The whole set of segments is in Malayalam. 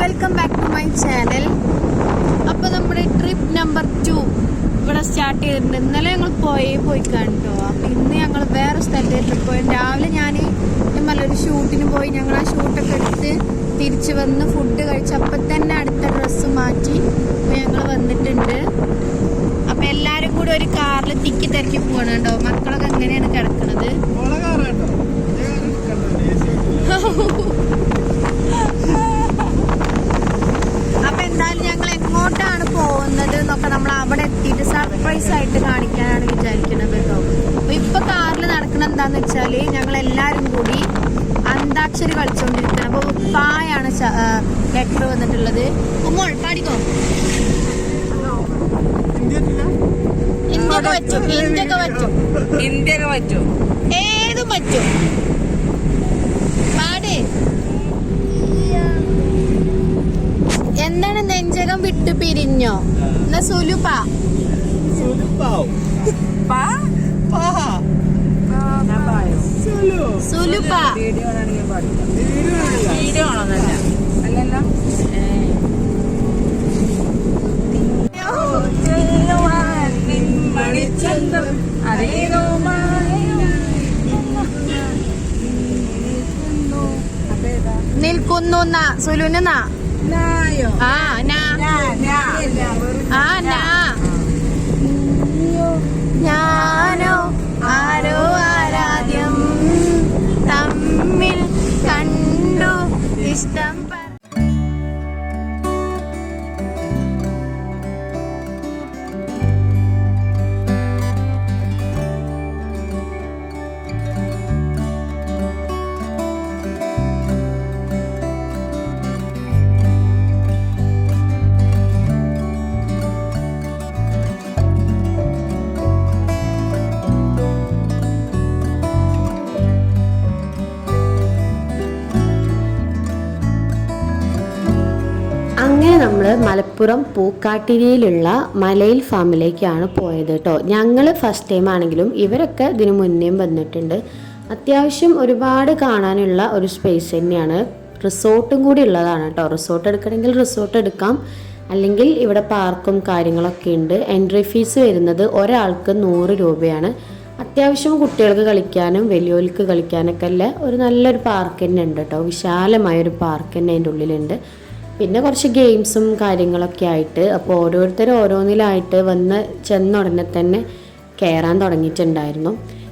Welcome back to my channel. അപ്പോൾ നമ്മുടെ ട്രിപ്പ് നമ്പർ 2 ഇവിടെ സ്റ്റാർട്ട് ചെയ്തിട്ടുണ്ട്. ഇന്നലെ ഞങ്ങൾ പോയി കണ്ടോ. അപ്പോൾ ഇന്ന് ഞങ്ങൾ വേറെ സ്ഥലത്തെ ട്രിപ്പ് പോയി. രാവിലെ ഞാൻ ഒരു ഷൂട്ടിന് പോയി. ഞങ്ങൾ ആ ഷൂട്ടൊക്കെ എടുത്ത് തിരിച്ച് വന്ന് ഫുഡ് കഴിച്ച് അപ്പം തന്നെ അടുത്ത ഡ്രസ്സ് മാറ്റി ഞങ്ങൾ വന്നിട്ടുണ്ട്. അപ്പം എല്ലാവരും കൂടി ഒരു കാറിൽ തിക്കി തിരക്കി പോകണം കേട്ടോ. മക്കളൊക്കെ എങ്ങനെയാണ് കിടക്കണത്. അപ്പൊ എന്തായാലും ഞങ്ങൾ എങ്ങോട്ടാണ് പോകുന്നത് എന്നൊക്കെ നമ്മൾ അവിടെ എത്തിയിട്ട് സർപ്രൈസ് ആയിട്ട് കാണിക്കാനാണ് വിചാരിക്കുന്നത് കേട്ടോ. അപ്പൊ ഇപ്പൊ കാറിൽ നടക്കണ എന്താന്ന് വെച്ചാല് ഞങ്ങൾ എല്ലാരും കൂടി അന്താക്ഷരി കളിച്ചോണ്ടിരിക്കുന്നത്. അപ്പൊ പായാണ് ലെറ്റർ വന്നിട്ടുള്ളത്. ഉമ്മോൾ പാടിക്കോ. ഇന്ത്യക്ക് പറ്റും, ഇന്ത്യക്ക് പറ്റും, ഇന്ത്യക്ക് പറ്റും, ഏതും പറ്റും. പാട്. എന്താണ് നെഞ്ചകം വിട്ടു പിരിഞ്ഞോ? എന്നാ സുലുപാ സുലുപാ വീഡിയോ ആണോന്നല്ല അല്ലല്ലോ. നിൽക്കുന്നു സുലുന ഞാനോ ആരോ ആരാധ്യം തമ്മിൽ കണ്ടു ഇഷ്ടം. അങ്ങനെ നമ്മൾ മലപ്പുറം പൂക്കാട്ടിരിയിലുള്ള മലയിൽ ഫാമിലേക്കാണ് പോയത് കേട്ടോ. ഞങ്ങൾ ഫസ്റ്റ് ടൈം ആണെങ്കിലും ഇവരൊക്കെ ഇതിനു മുന്നേയും വന്നിട്ടുണ്ട്. അത്യാവശ്യം ഒരുപാട് കാണാനുള്ള ഒരു സ്പേസ് തന്നെയാണ്. റിസോർട്ടും കൂടി ഉള്ളതാണ് കേട്ടോ. റിസോർട്ട് എടുക്കണമെങ്കിൽ റിസോർട്ട് എടുക്കാം, അല്ലെങ്കിൽ ഇവിടെ പാർക്കും കാര്യങ്ങളൊക്കെ ഉണ്ട്. എൻട്രി ഫീസ് വരുന്നത് ഒരാൾക്ക് 100 രൂപയാണ്. അത്യാവശ്യം കുട്ടികൾക്ക് കളിക്കാനും വലിയവർക്ക് കളിക്കാനൊക്കെ അല്ല ഒരു നല്ലൊരു പാർക്ക് തന്നെ ഉണ്ട് കേട്ടോ. വിശാലമായൊരു പാർക്ക് തന്നെ അതിൻ്റെ ഉള്ളിലുണ്ട്. പിന്നെ കുറച്ച് ഗെയിംസും കാര്യങ്ങളൊക്കെ ആയിട്ട്. അപ്പോൾ ഓരോരുത്തരും ഓരോന്നിലായിട്ട് വന്ന് ചെന്ന ഉടനെ തന്നെ കയറാൻ തുടങ്ങിയിട്ടുണ്ടായിരുന്നു.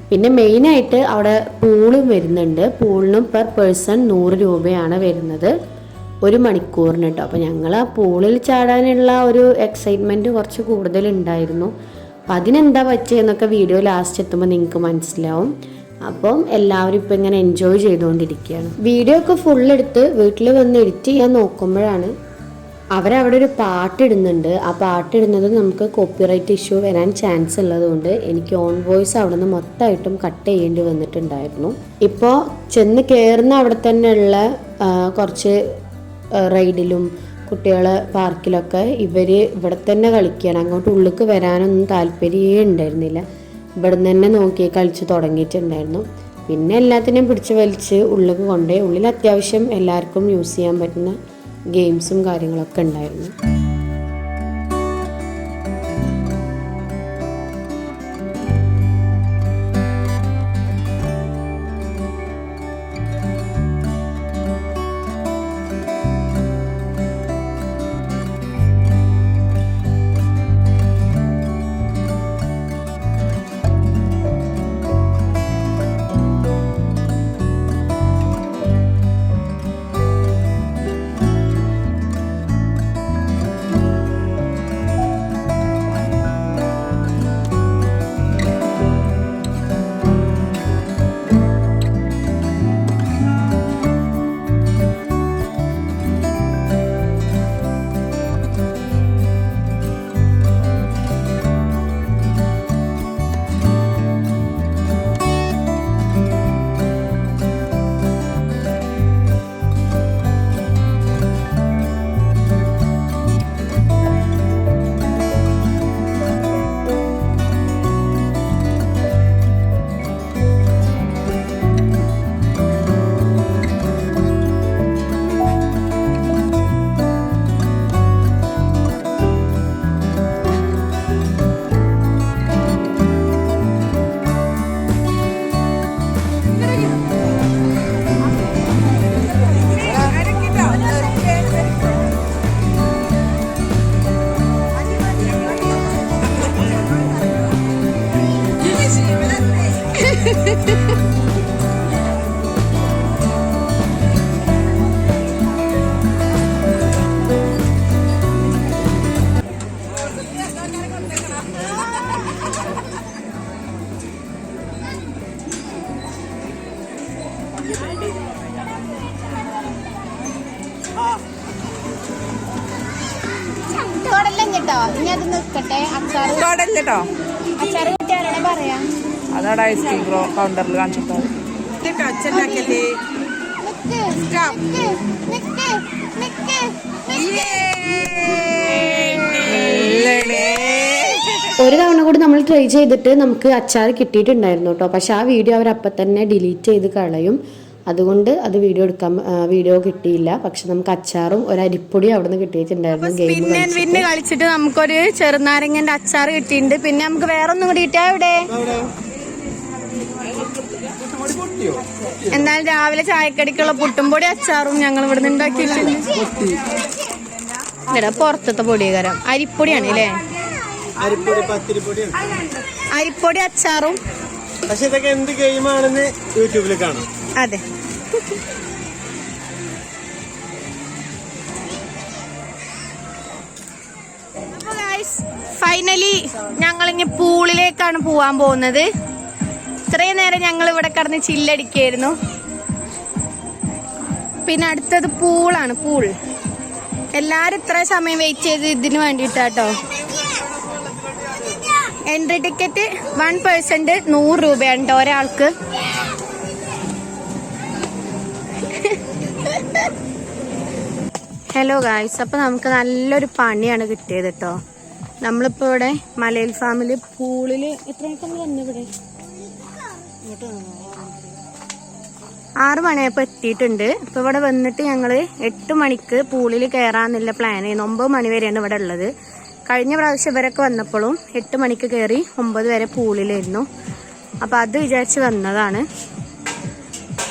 പിന്നെ മെയിനായിട്ട് അവിടെ പൂളും വരുന്നുണ്ട്. പൂളിനും പെർ പേഴ്സൺ 100 രൂപയാണ് വരുന്നത് 1 മണിക്കൂറിന് കേട്ടോ. അപ്പോൾ ഞങ്ങൾ ആ പൂളിൽ ചാടാനുള്ള ഒരു എക്സൈറ്റ്മെൻറ്റ് കുറച്ച് കൂടുതലുണ്ടായിരുന്നു. അപ്പം അതിനെന്താ പറ്റിയെന്നൊക്കെ വീഡിയോ ലാസ്റ്റ് എത്തുമ്പോൾ നിങ്ങൾക്ക് മനസ്സിലാവും. അപ്പം എല്ലാവരും ഇപ്പം ഇങ്ങനെ എൻജോയ് ചെയ്തുകൊണ്ടിരിക്കുകയാണ്. വീഡിയോ ഒക്കെ ഫുള്ളെടുത്ത് വീട്ടിൽ വന്ന് എഡിറ്റ് ചെയ്യാൻ നോക്കുമ്പോഴാണ് അവരവിടെ ഒരു പാട്ടിടുന്നുണ്ട്. ആ പാട്ടിടുന്നത് നമുക്ക് കോപ്പിറൈറ്റ് ഇഷ്യൂ വരാൻ ചാൻസ് ഉള്ളതുകൊണ്ട് എനിക്ക് ഓൺ വോയിസ് അവിടെ നിന്ന് മൊത്തമായിട്ടും കട്ട് ചെയ്യേണ്ടി വന്നിട്ടുണ്ടായിരുന്നു. ഇപ്പോൾ ചെന്ന് കയറുന്ന അവിടെ തന്നെയുള്ള കുറച്ച് റൈഡിലും കുട്ടികളെ പാർക്കിലൊക്കെ ഇവിടെ തന്നെ കളിക്കുകയാണ്. അങ്ങോട്ട് ഉള്ളിലേക്ക് വരാനൊന്നും താല്പര്യമേ ഉണ്ടായിരുന്നില്ല. ഇവിടുന്ന് തന്നെ നോക്കി കളിച്ച് തുടങ്ങിയിട്ടുണ്ടായിരുന്നു. പിന്നെ എല്ലാത്തിനെയും പിടിച്ച് വലിച്ച് ഉള്ളിലേക്ക് കൊണ്ടുപോയി. ഉള്ളിൽ അത്യാവശ്യം എല്ലാവർക്കും യൂസ് ചെയ്യാൻ പറ്റുന്ന ഗെയിംസും കാര്യങ്ങളൊക്കെ ഉണ്ടായിരുന്നു. ഉണ്ടോ? ഇനി അത് നിൽക്കട്ടെ. അച്ചാറ് കിട്ടിയ ആരോടെ പറയാം. അതവിടെ ഐസ്ക്രീം കൗണ്ടറിൽ കാണിച്ചിട്ടോ. ഒരു തവണ കൂടി നമ്മൾ ട്രൈ ചെയ്തിട്ട് നമുക്ക് അച്ചാർ കിട്ടിയിട്ടുണ്ടായിരുന്നു കേട്ടോ. പക്ഷെ ആ വീഡിയോ അവരപ്പം തന്നെ ഡിലീറ്റ് ചെയ്ത് കളയും. അതുകൊണ്ട് അത് വീഡിയോ കിട്ടിയില്ല. പക്ഷെ നമുക്ക് അച്ചാറും ഒരു അരിപ്പൊടി അവിടെ നിന്ന് കിട്ടിയിട്ടുണ്ടായിരുന്നു. പിന്നെ കളിച്ചിട്ട് നമുക്കൊരു ചെറുനാരങ്ങന്റെ അച്ചാർ കിട്ടിയിട്ടുണ്ട്. പിന്നെ നമുക്ക് വേറെ ഒന്നും കൂടി കിട്ടിയാ ഇവിടെ. എന്നാലും രാവിലെ ചായക്കടിക്കുള്ള പുട്ടുംപൊടി അച്ചാറും ഞങ്ങൾ ഇവിടെ നിന്ന് ഉണ്ടാക്കിയിട്ടുണ്ട്. ഇവിടെ പുറത്തത്തെ പൊടികരം അരിപ്പൊടിയാണ് അല്ലേ? അരിപ്പൊടി അച്ചാറും. പക്ഷെ ഇതൊക്കെ എന്ത് ഗെയിമാണെന്ന് യൂട്യൂബിൽ കാണാം. അതെ. ഫൈനലി ഞങ്ങളിനി പൂളിലേക്കാണ് പോവാൻ പോകുന്നത്. ഇത്രയും നേരം ഞങ്ങൾ ഇവിടെ കിടന്ന് ചില്ലടിക്കായിരുന്നു. പിന്നെ അടുത്തത് പൂളാണ്. പൂൾ എല്ലാരും ഇത്ര സമയം വെയിറ്റ് ചെയ്ത് ഇതിന് വേണ്ടിയിട്ടാട്ടോ. എൻട്രി ടിക്കറ്റ് 1% 100 രൂപയാണ് ഒരാൾക്ക്. ഹലോ ഗായ്സ്, അപ്പൊ നമുക്ക് നല്ലൊരു പണിയാണ് കിട്ടിയത് കേട്ടോ. നമ്മളിപ്പോ ഇവിടെ മലയിൽ ഫാമില് പൂളില് എത്രയൊക്കെ വന്നു. ഇവിടെ 6 മണിയായപ്പോ എത്തിയിട്ടുണ്ട്. ഇപ്പൊ ഇവിടെ വന്നിട്ട് ഞങ്ങള് 8 മണിക്ക് പൂളിൽ കയറാന്നുള്ള പ്ലാൻ ചെയ്യുന്നു. 9 മണി വരെയാണ് ഇവിടെ ഉള്ളത്. കഴിഞ്ഞ പ്രാവശ്യം ഇവരൊക്കെ വന്നപ്പോഴും 8 മണിക്ക് കയറി 9 വരെ പൂളിലായിരുന്നു. അപ്പൊ അത് വിചാരിച്ച് വന്നതാണ്.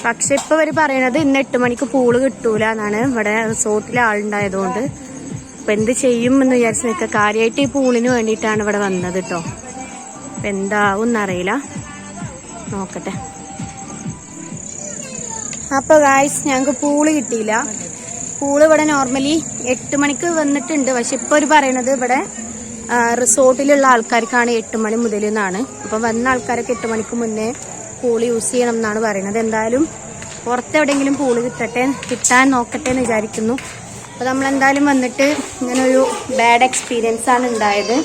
പക്ഷെ ഇപ്പൊ ഇവര് പറയണത് ഇന്ന് 8 മണിക്ക് പൂള് കിട്ടൂല എന്നാണ്. ഇവിടെ റിസോർട്ടിലെ ആളുണ്ടായതുകൊണ്ട് അപ്പൊ എന്ത് ചെയ്യും എന്ന് വിചാരിച്ച് നിൽക്കുക. കാര്യമായിട്ട് ഈ പൂളിന് വേണ്ടിയിട്ടാണ് ഇവിടെ വന്നത് കേട്ടോ. അപ്പൊ എന്താവും എന്നറിയില്ല, നോക്കട്ടെ. അപ്പൊ ഗായ്സ്, ഞങ്ങക്ക് പൂള് കിട്ടിയില്ല. പൂള് ഇവിടെ നോർമലി 8 മണിക്ക് വന്നിട്ടുണ്ട്. പക്ഷെ ഇപ്പൊ ഒരു പറയണത് ഇവിടെ റിസോർട്ടിലുള്ള ആൾക്കാർക്കാണ് 8 മണി മുതൽ എന്നാണ്. അപ്പൊ വന്ന ആൾക്കാരൊക്കെ 8 മണിക്ക് മുന്നേ പൂള് യൂസ് ചെയ്യണം എന്നാണ് പറയുന്നത്. എന്തായാലും പുറത്തെവിടെയെങ്കിലും പൂള് കിട്ടാൻ നോക്കട്ടെ എന്ന് വിചാരിക്കുന്നു. അപ്പൊ നമ്മളെന്തായാലും വന്നിട്ട് ഇങ്ങനെ ഒരു ബാഡ് എക്സ്പീരിയൻസ് ആണ് ഉണ്ടായത്.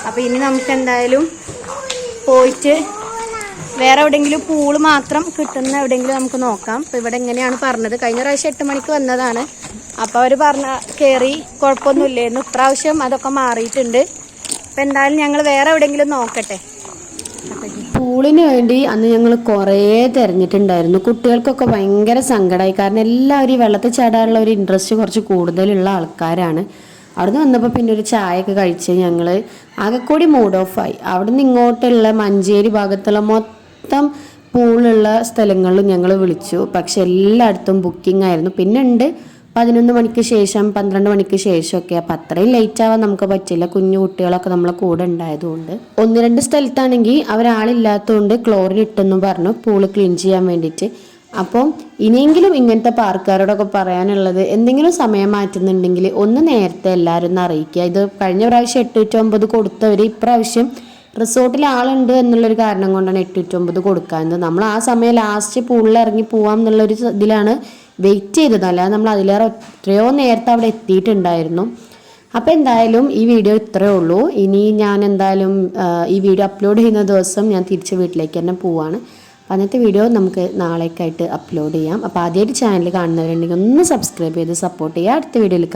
അപ്പൊ ഇനി നമുക്ക് എന്തായാലും പോയിട്ട് വേറെ എവിടെയെങ്കിലും പൂള് മാത്രം കിട്ടുന്ന എവിടെയെങ്കിലും നമുക്ക് നോക്കാം. അപ്പൊ ഇവിടെ എങ്ങനെയാണ് പറഞ്ഞത്, കഴിഞ്ഞ പ്രാവശ്യം 8 മണിക്ക് വന്നതാണ്. അപ്പൊ അവര് കയറി കുഴപ്പമൊന്നുമില്ലായിരുന്നു. ഇപ്രാവശ്യം അതൊക്കെ മാറിയിട്ടുണ്ട്. അപ്പൊ എന്തായാലും ഞങ്ങൾ വേറെ എവിടെയെങ്കിലും നോക്കട്ടെ. പൂളിന് വേണ്ടി അന്ന് ഞങ്ങൾ കുറേ തിരഞ്ഞിട്ടുണ്ടായിരുന്നു. കുട്ടികൾക്കൊക്കെ ഭയങ്കര സങ്കടമായി. കാരണം എല്ലാവരും ഈ വെള്ളത്തിൽ ചാടാനുള്ള ഒരു ഇൻട്രസ്റ്റ് കുറച്ച് കൂടുതലുള്ള ആൾക്കാരാണ്. അവിടുന്ന് വന്നപ്പോൾ പിന്നെ ഒരു ചായയൊക്കെ കഴിച്ച് ഞങ്ങൾ ആകെക്കൂടി മൂഡ് ഓഫായി. അവിടുന്ന് ഇങ്ങോട്ടുള്ള മഞ്ചേരി ഭാഗത്തുള്ള മൊത്തം പൂളുള്ള സ്ഥലങ്ങളിലും ഞങ്ങൾ വിളിച്ചു. പക്ഷെ എല്ലായിടത്തും ബുക്കിംഗ് ആയിരുന്നു. പിന്നെ ഉണ്ട് 11 മണിക്ക് ശേഷം 12 മണിക്ക് ശേഷമൊക്കെ. അപ്പം അത്രയും ലേറ്റ് ആവാൻ നമുക്ക് പറ്റില്ല. കുഞ്ഞു കുട്ടികളൊക്കെ നമ്മളെ കൂടെ ഉണ്ടായതുകൊണ്ട്. 1-2 സ്ഥലത്താണെങ്കിൽ അവരാളില്ലാത്തതുകൊണ്ട് ക്ലോറിൻ ഇട്ടെന്നും പറഞ്ഞു പൂള് ക്ലീൻ ചെയ്യാൻ വേണ്ടിയിട്ട്. അപ്പം ഇനിയെങ്കിലും ഇങ്ങനത്തെ പാർക്കാരോടൊക്കെ പറയാനുള്ളത്, എന്തെങ്കിലും സമയം മാറ്റുന്നുണ്ടെങ്കിൽ ഒന്ന് നേരത്തെ എല്ലാവരും ഒന്ന് അറിയിക്കുക. ഇത് കഴിഞ്ഞ പ്രാവശ്യം 8-9 കൊടുത്തവർ ഇപ്രാവശ്യം റിസോർട്ടിൽ ആളുണ്ട് എന്നുള്ളൊരു കാരണം കൊണ്ടാണ് 8-9 കൊടുക്കാറുണ്ട്. നമ്മൾ ആ സമയം ലാസ്റ്റ് പൂളിൽ ഇറങ്ങി പോവാം എന്നുള്ളൊരു ഇതിലാണ് വെയിറ്റ് ചെയ്തത്. അല്ലാതെ നമ്മൾ അതിലേറെ എത്രയോ നേരത്തെ അവിടെ എത്തിയിട്ടുണ്ടായിരുന്നു. അപ്പോൾ എന്തായാലും ഈ വീഡിയോ ഇത്രയേ ഉള്ളൂ. ഇനി ഞാൻ എന്തായാലും ഈ വീഡിയോ അപ്ലോഡ് ചെയ്യുന്ന ദിവസം ഞാൻ തിരിച്ച് വീട്ടിലേക്ക് തന്നെ പോവാണ്. അപ്പോൾ അന്നത്തെ വീഡിയോ നമുക്ക് നാളേക്കായിട്ട് അപ്ലോഡ് ചെയ്യാം. അപ്പോൾ ആദ്യമായിട്ട് ചാനൽ കാണുന്നവരുണ്ടെങ്കിൽ ഒന്ന് സബ്സ്ക്രൈബ് ചെയ്ത് സപ്പോർട്ട് ചെയ്യുക. അടുത്ത വീഡിയോയിൽ